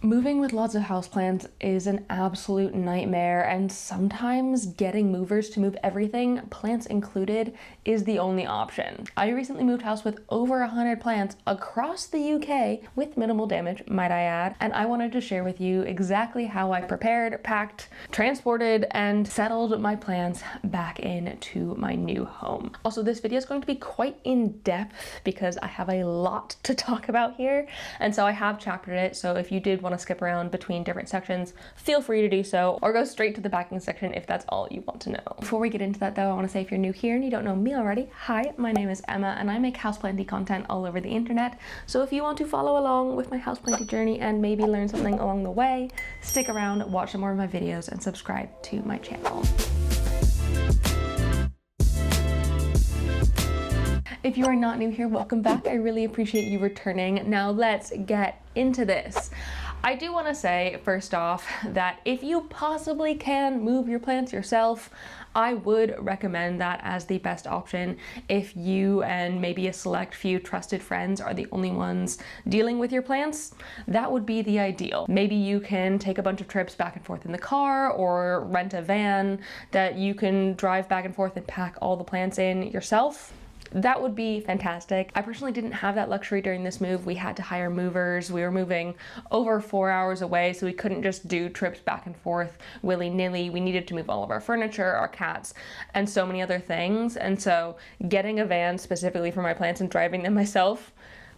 Moving with lots of houseplants is an absolute nightmare, and sometimes getting movers to move everything, plants included, is the only option. I recently moved house with over 100 plants across the UK with minimal damage, might I add, and I wanted to share with you exactly how I prepared, packed, transported, and settled my plants back into my new home. Also, this video is going to be quite in-depth because I have a lot to talk about here, and so I have chaptered it, so if you did want to skip around between different sections, feel free to do so, or go straight to the packing section if that's all you want to know. Before we get into that though, I want to say if you're new here and you don't know me already, hi, my name is Emma and I make houseplanty content all over the internet, so if you want to follow along with my houseplanty journey and maybe learn something along the way, stick around, watch some more of my videos, and subscribe to my channel. If you are not new here, welcome back. I really appreciate you returning. Now let's get into this. I do want to say, first off, that if you possibly can move your plants yourself, I would recommend that as the best option. If you and maybe a select few trusted friends are the only ones dealing with your plants, that would be the ideal. Maybe you can take a bunch of trips back and forth in the car or rent a van that you can drive back and forth and pack all the plants in yourself. That would be fantastic. I personally didn't have that luxury during this move. We had to hire movers. We were moving over 4 hours away, so we couldn't just do trips back and forth willy-nilly. We needed to move all of our furniture, our cats, and so many other things. And so getting a van specifically for my plants and driving them myself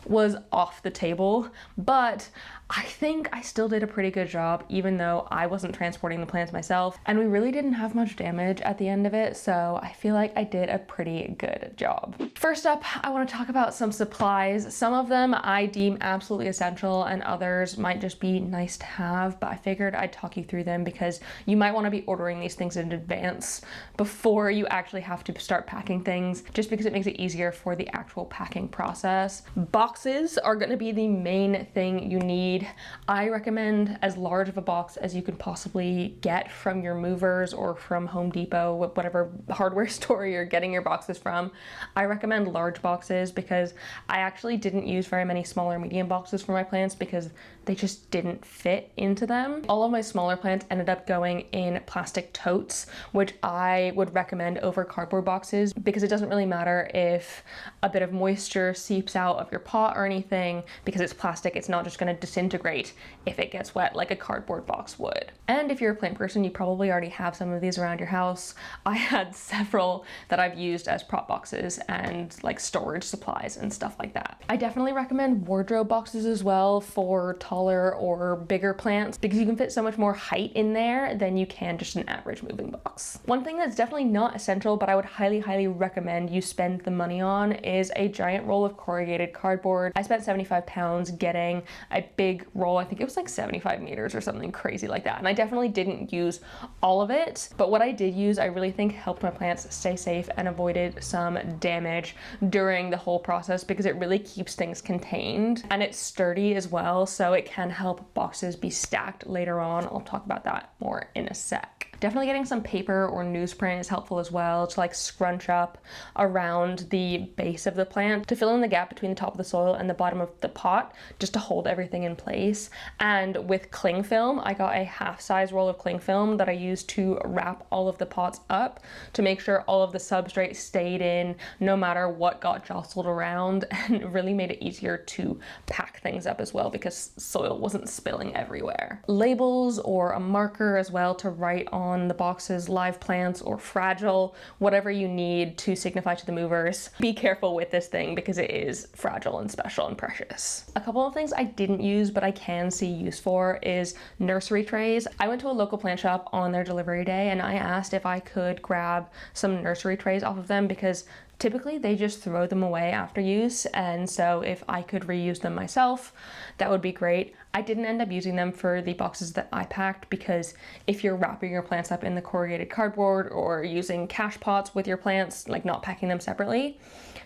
was off the table, but I think I still did a pretty good job even though I wasn't transporting the plants myself, and we really didn't have much damage at the end of it, so I feel like I did a pretty good job. First up, I want to talk about some supplies. Some of them I deem absolutely essential and others might just be nice to have, but I figured I'd talk you through them because you might want to be ordering these things in advance before you actually have to start packing things, just because it makes it easier for the actual packing process. Boxes are going to be the main thing you need. I recommend as large of a box as you can possibly get from your movers or from Home Depot, whatever hardware store you're getting your boxes from. I recommend large boxes because I actually didn't use very many small or medium boxes for my plants because they just didn't fit into them. All of my smaller plants ended up going in plastic totes, which I would recommend over cardboard boxes because it doesn't really matter if a bit of moisture seeps out of your pot or anything. Because it's plastic, it's not just going to disintegrate if it gets wet like a cardboard box would. And if you're a plant person, you probably already have some of these around your house. I had several that I've used as prop boxes and like storage supplies and stuff like that. I definitely recommend wardrobe boxes as well for taller or bigger plants because you can fit so much more height in there than you can just an average moving box. One thing that's definitely not essential, but I would highly recommend you spend the money on is a giant roll of corrugated cardboard. I spent 75 pounds getting a big roll. I think it was like 75 meters or something crazy like that. And I definitely didn't use all of it, but what I did use, I really think helped my plants stay safe and avoided some damage during the whole process because it really keeps things contained and it's sturdy as well, so it can help boxes be stacked later on. I'll talk about that more in a sec. Definitely getting some paper or newsprint is helpful as well to like scrunch up around the base of the plant to fill in the gap between the top of the soil and the bottom of the pot, just to hold everything in place. And with cling film, I got a half-size roll of cling film that I used to wrap all of the pots up to make sure all of the substrate stayed in no matter what got jostled around, and really made it easier to pack things up as well because soil wasn't spilling everywhere. Labels or a marker as well to write on the boxes, live plants or fragile, whatever you need to signify to the movers. Be careful with this thing because it is fragile and special and precious. A couple of things I didn't use but I can see use for is nursery trays. I went to a local plant shop on their delivery day and I asked if I could grab some nursery trays off of them because typically they just throw them away after use, and so if I could reuse them myself, that would be great. I didn't end up using them for the boxes that I packed because if you're wrapping your plants up in the corrugated cardboard or using cache pots with your plants, like not packing them separately,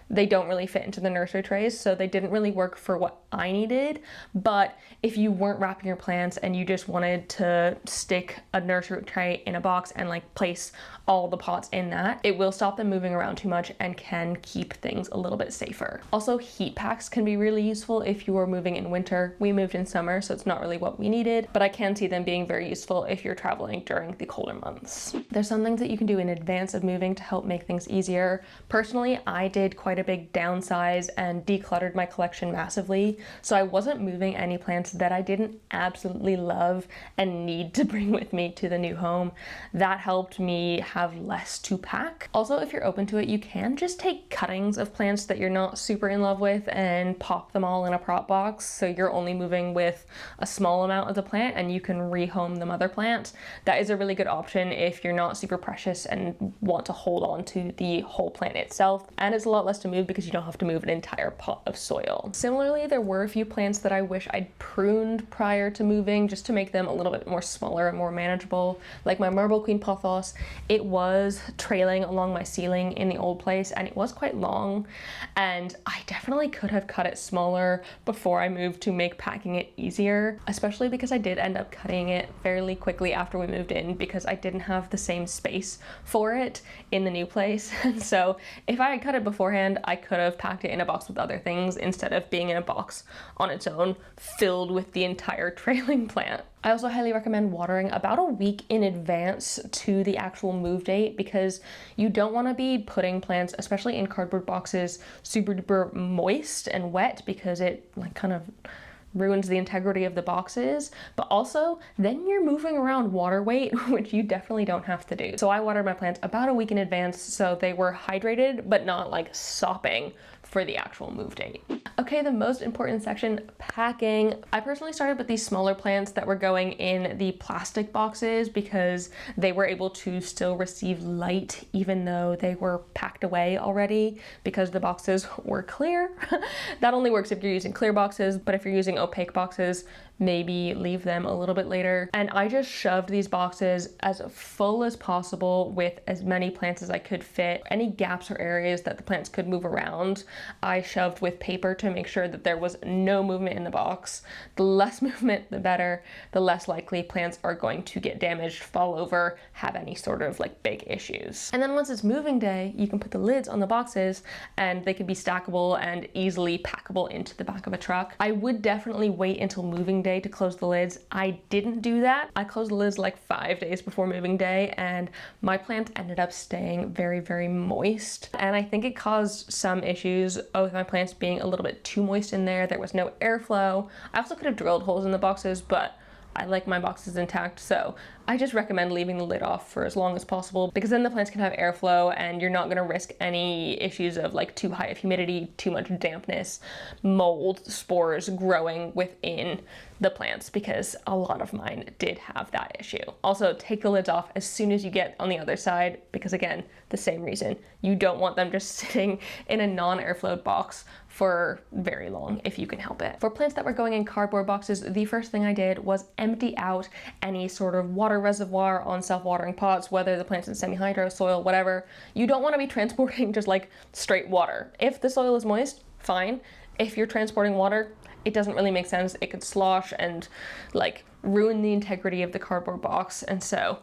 they don't really fit into the nursery trays, so they didn't really work for what I needed. But if you weren't wrapping your plants and you just wanted to stick a nursery tray in a box and like place all the pots in that, it will stop them moving around too much and can keep things a little bit safer. Also, heat packs can be really useful if you are moving in winter. We moved in summer, so it's not really what we needed, but I can see them being very useful if you're traveling during the colder months. There's some things that you can do in advance of moving to help make things easier. Personally, I did quite a big downsize and decluttered my collection massively, so I wasn't moving any plants that I didn't absolutely love and need to bring with me to the new home. That helped me have less to pack. Also, if you're open to it, you can just take cuttings of plants that you're not super in love with and pop them all in a prop box, so you're only moving with a small amount of the plant and you can rehome the mother plant. That is a really good option if you're not super precious and want to hold on to the whole plant itself, and it's a lot less to move because you don't have to move an entire pot of soil. Similarly, there were a few plants that I wish I'd pruned prior to moving just to make them a little bit more smaller and more manageable. Like my Marble Queen pothos, it was trailing along my ceiling in the old place and it was quite long, and I definitely could have cut it smaller before I moved to make packing it easier, especially because I did end up cutting it fairly quickly after we moved in because I didn't have the same space for it in the new place. And so if I had cut it beforehand, I could have packed it in a box with other things instead of being in a box on its own filled with the entire trailing plant. I also highly recommend watering about a week in advance to the actual move date because you don't want to be putting plants, especially in cardboard boxes, super duper moist and wet because it like kind of ruins the integrity of the boxes, but also then you're moving around water weight, which you definitely don't have to do. So I watered my plants about a week in advance so they were hydrated but not like sopping for the actual move date. Okay, the most important section, packing. I personally started with these smaller plants that were going in the plastic boxes because they were able to still receive light even though they were packed away already because the boxes were clear. That only works if you're using clear boxes, but if you're using opaque boxes, maybe leave them a little bit later. And I just shoved these boxes as full as possible with as many plants as I could fit. Any gaps or areas that the plants could move around, I shoved with paper to make sure that there was no movement in the box. The less movement, the better. The less likely plants are going to get damaged, fall over, have any sort of like big issues. And then once it's moving day, you can put the lids on the boxes and they can be stackable and easily packable into the back of a truck. I would definitely wait until moving day to close the lids. I didn't do that. I closed the lids like 5 days before moving day and my plant ended up staying very, very moist. And I think it caused some issues with my plants being a little bit too moist in there. There was no airflow. I also could have drilled holes in the boxes, but I like my boxes intact, so I just recommend leaving the lid off for as long as possible because then the plants can have airflow and you're not going to risk any issues of like too high of humidity, too much dampness, mold, spores growing within the plants because a lot of mine did have that issue. Also, take the lids off as soon as you get on the other side because again, the same reason. You don't want them just sitting in a non-airflow box for very long if you can help it. For plants that were going in cardboard boxes, the first thing I did was empty out any sort of water reservoir on self-watering pots, whether the plant's in semi-hydro, soil, whatever. You don't want to be transporting just like straight water. If the soil is moist, fine. If you're transporting water, it doesn't really make sense. It could slosh and like ruin the integrity of the cardboard box, and so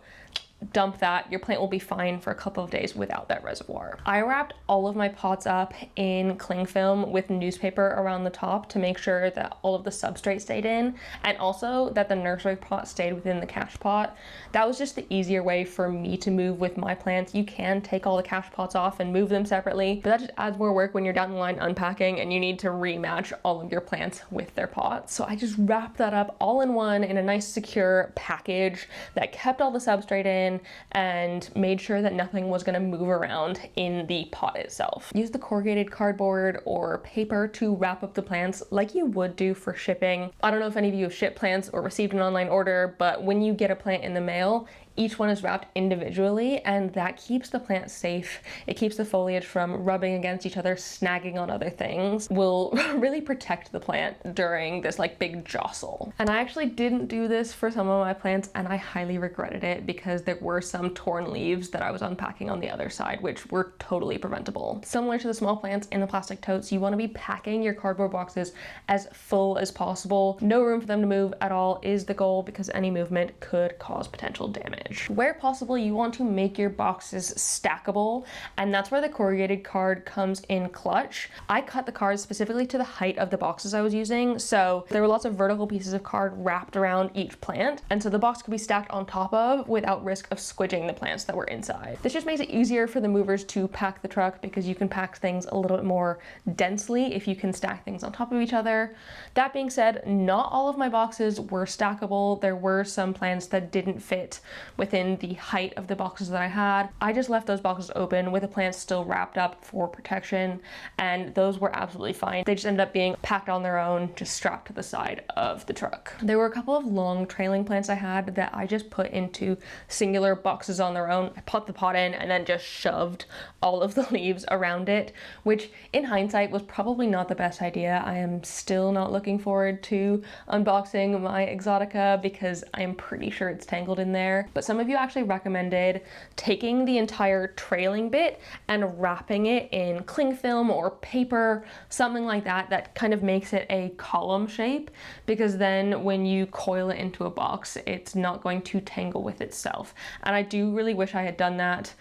dump that. Your plant will be fine for a couple of days without that reservoir. I wrapped all of my pots up in cling film with newspaper around the top to make sure that all of the substrate stayed in and also that the nursery pot stayed within the cache pot. That was just the easier way for me to move with my plants. You can take all the cache pots off and move them separately, but that just adds more work when you're down the line unpacking and you need to rematch all of your plants with their pots. So I just wrapped that up all in one in a nice secure package that kept all the substrate in and made sure that nothing was going to move around in the pot itself. Use the corrugated cardboard or paper to wrap up the plants like you would do for shipping. I don't know if any of you have shipped plants or received an online order, but when you get a plant in the mail, each one is wrapped individually, and that keeps the plant safe. It keeps the foliage from rubbing against each other, snagging on other things, will really protect the plant during this like big jostle. And I actually didn't do this for some of my plants, and I highly regretted it because there were some torn leaves that I was unpacking on the other side, which were totally preventable. Similar to the small plants in the plastic totes, you want to be packing your cardboard boxes as full as possible. No room for them to move at all is the goal, because any movement could cause potential damage. Where possible, you want to make your boxes stackable, and that's where the corrugated card comes in clutch. I cut the cards specifically to the height of the boxes I was using, so there were lots of vertical pieces of card wrapped around each plant, and so the box could be stacked on top of without risk of squidging the plants that were inside. This just makes it easier for the movers to pack the truck, because you can pack things a little bit more densely if you can stack things on top of each other. That being said, not all of my boxes were stackable. There were some plants that didn't fit within the height of the boxes that I had. I just left those boxes open with the plants still wrapped up for protection, and those were absolutely fine. They just ended up being packed on their own, just strapped to the side of the truck. There were a couple of long trailing plants I had that I just put into singular boxes on their own. I put the pot in and then just shoved all of the leaves around it, which in hindsight was probably not the best idea. I am still not looking forward to unboxing my Exotica because I'm pretty sure it's tangled in there. But some of you actually recommended taking the entire trailing bit and wrapping it in cling film or paper, something like that, that kind of makes it a column shape, because then when you coil it into a box, it's not going to tangle with itself. And I do really wish I had done that.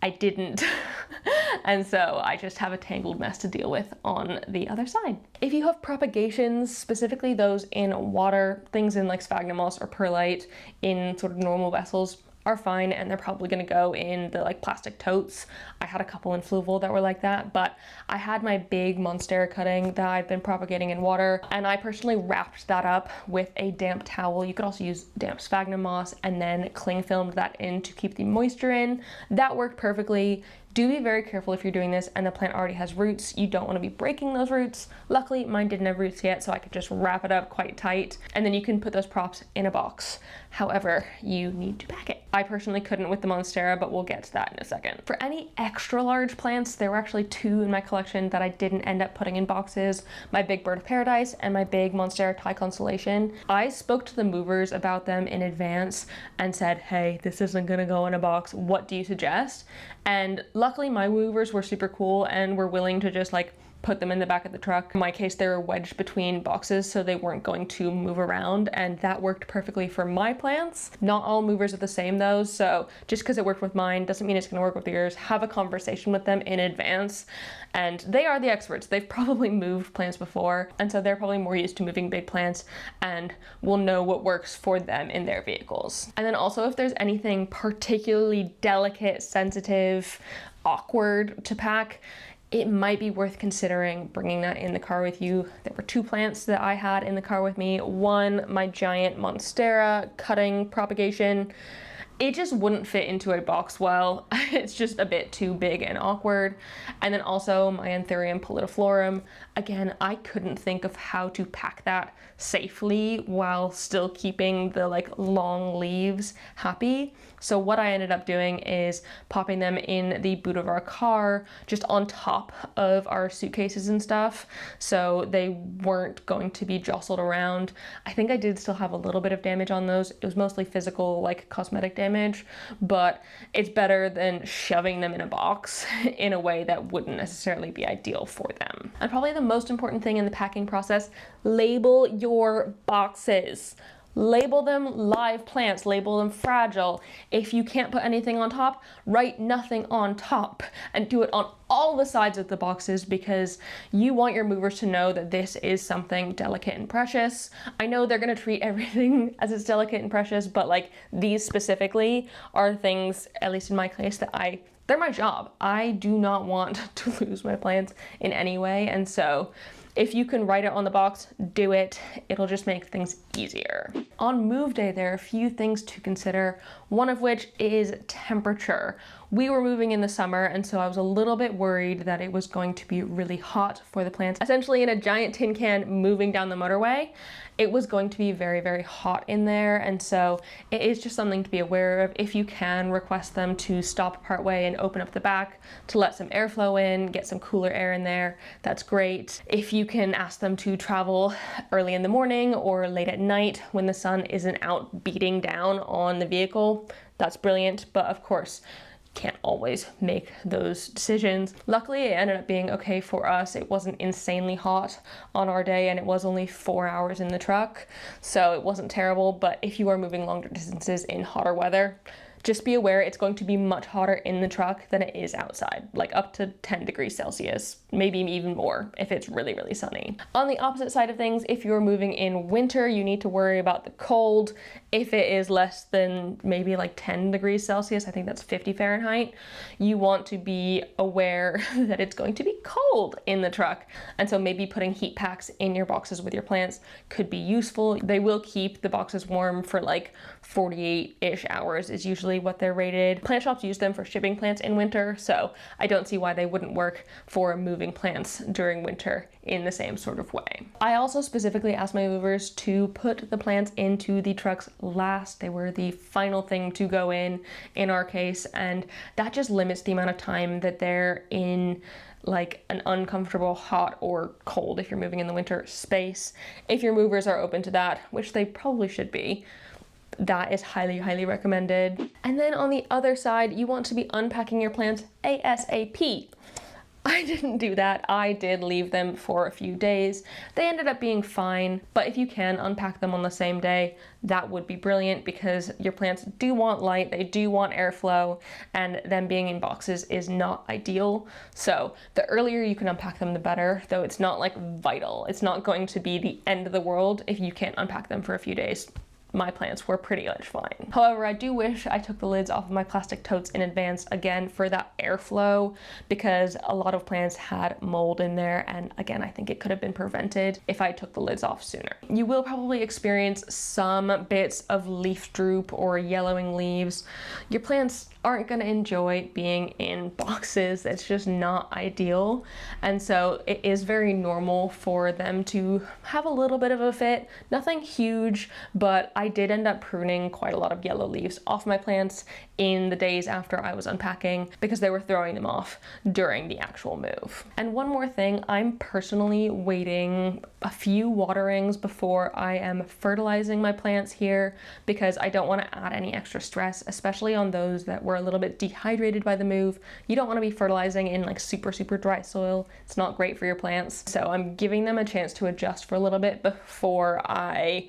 I didn't. And so I just have a tangled mess to deal with on the other side. If you have propagations, specifically those in water, things in like sphagnum moss or perlite in sort of normal vessels, are fine, and they're probably going to go in the like plastic totes. I had a couple in fluval that were like that, but I had my big Monstera cutting that I've been propagating in water, and I personally wrapped that up with a damp towel. You could also use damp sphagnum moss and then cling filmed that in to keep the moisture in. That worked perfectly. Do be very careful if you're doing this and the plant already has roots. You don't want to be breaking those roots. Luckily, mine didn't have roots yet, so I could just wrap it up quite tight, and then you can put those props in a box. However, you need to pack it. I personally couldn't with the Monstera, but we'll get to that in a second. For any extra large plants, there were actually two in my collection that I didn't end up putting in boxes, my big Bird of Paradise and my big Monstera Thai Constellation. I spoke to the movers about them in advance and said, hey, this isn't gonna go in a box. What do you suggest? And luckily my movers were super cool and were willing to just like put them in the back of the truck. In my case, they were wedged between boxes, so they weren't going to move around, and that worked perfectly for my plants. Not all movers are the same though, so just because it worked with mine doesn't mean it's gonna work with yours. Have a conversation with them in advance, and they are the experts. They've probably moved plants before, and so they're probably more used to moving big plants and will know what works for them in their vehicles. And then also, if there's anything particularly delicate, sensitive, awkward to pack, it might be worth considering bringing that in the car with you. There were two plants that I had in the car with me. One, my giant Monstera cutting propagation. It just wouldn't fit into a box well. It's just a bit too big and awkward. And then also my Anthurium pallidiflorum. Again, I couldn't think of how to pack that safely while still keeping the like long leaves happy. So what I ended up doing is popping them in the boot of our car, just on top of our suitcases and stuff, so they weren't going to be jostled around. I think I did still have a little bit of damage on those. It was mostly physical, like cosmetic damage, but it's better than shoving them in a box in a way that wouldn't necessarily be ideal for them. And probably the most important thing in the packing process, label your boxes. Label them live plants, label them fragile. If you can't put anything on top, write nothing on top, and do it on all the sides of the boxes, because you want your movers to know that this is something delicate and precious. I know they're gonna treat everything as it's delicate and precious, but like these specifically are things, at least in my case, that they're my job. I do not want to lose my plants in any way, and so if you can write it on the box, do it. It'll just make things easier. On move day, there are a few things to consider, one of which is temperature. We were moving in the summer, and so I was a little bit worried that it was going to be really hot for the plants. Essentially in a giant tin can moving down the motorway, it was going to be very, very hot in there, and so it is just something to be aware of. If you can, request them to stop partway and open up the back to let some airflow in, get some cooler air in there, that's great. If you can ask them to travel early in the morning or late at night when the sun isn't out beating down on the vehicle, that's brilliant, but of course, can't always make those decisions. Luckily, it ended up being okay for us. It wasn't insanely hot on our day, and it was only 4 hours in the truck, so it wasn't terrible. But if you are moving longer distances in hotter weather, just be aware it's going to be much hotter in the truck than it is outside, like up to 10 degrees Celsius, maybe even more if it's really, really sunny. On the opposite side of things, if you're moving in winter, you need to worry about the cold. If it is less than maybe like 10 degrees Celsius, I think that's 50 Fahrenheit, you want to be aware that it's going to be cold in the truck. And so maybe putting heat packs in your boxes with your plants could be useful. They will keep the boxes warm for like 48-ish hours is usually what they're rated. Plant shops use them for shipping plants in winter, so I don't see why they wouldn't work for moving plants during winter in the same sort of way. I also specifically asked my movers to put the plants into the trucks last. They were the final thing to go in our case, and that just limits the amount of time that they're in like an uncomfortable hot or cold, if you're moving in the winter, space. If your movers are open to that, which they probably should be, that is highly, highly recommended. And then on the other side, you want to be unpacking your plants ASAP. I didn't do that. I did leave them for a few days. They ended up being fine, but if you can unpack them on the same day, that would be brilliant because your plants do want light, they do want airflow, and them being in boxes is not ideal. So the earlier you can unpack them, the better, though it's not like vital. It's not going to be the end of the world if you can't unpack them for a few days. My plants were pretty much fine. However, I do wish I took the lids off of my plastic totes in advance again for that airflow, because a lot of plants had mold in there, and again, I think it could have been prevented if I took the lids off sooner. You will probably experience some bits of leaf droop or yellowing leaves. Your plants aren't going to enjoy being in boxes. It's just not ideal, and so it is very normal for them to have a little bit of a fit. Nothing huge, but I did end up pruning quite a lot of yellow leaves off my plants in the days after I was unpacking because they were throwing them off during the actual move. And one more thing, I'm personally waiting a few waterings before I am fertilizing my plants here because I don't want to add any extra stress, especially on those that were a little bit dehydrated by the move. You don't want to be fertilizing in like super, super dry soil. It's not great for your plants. So I'm giving them a chance to adjust for a little bit before I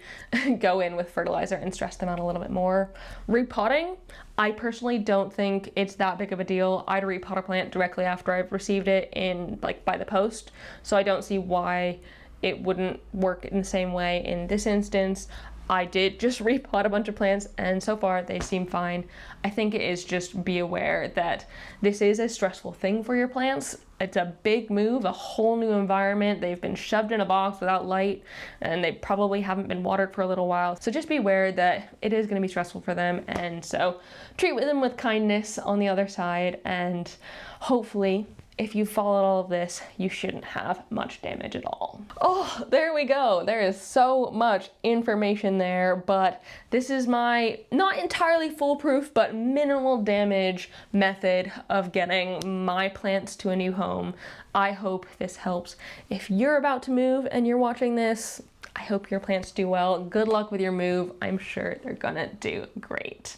go in with fertilizer and stress them out a little bit more. Repotting, I personally don't think it's that big of a deal. I'd repot a plant directly after I've received it in like by the post, so I don't see why it wouldn't work in the same way in this instance. I did just repot a bunch of plants and so far they seem fine. I think it is just be aware that this is a stressful thing for your plants. It's a big move, a whole new environment. They've been shoved in a box without light and they probably haven't been watered for a little while. So just be aware that it is going to be stressful for them, and so treat them with kindness on the other side, and hopefully if you followed all of this, you shouldn't have much damage at all. Oh, there we go. There is so much information there, but this is my not entirely foolproof, but minimal damage method of getting my plants to a new home. I hope this helps. If you're about to move and you're watching this, I hope your plants do well. Good luck with your move. I'm sure they're gonna do great.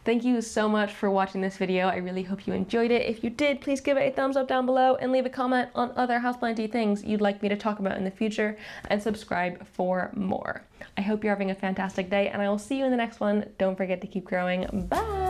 Thank you so much for watching this video. I really hope you enjoyed it. If you did, please give it a thumbs up down below and leave a comment on other houseplanty things you'd like me to talk about in the future, and subscribe for more. I hope you're having a fantastic day, and I will see you in the next one. Don't forget to keep growing. Bye!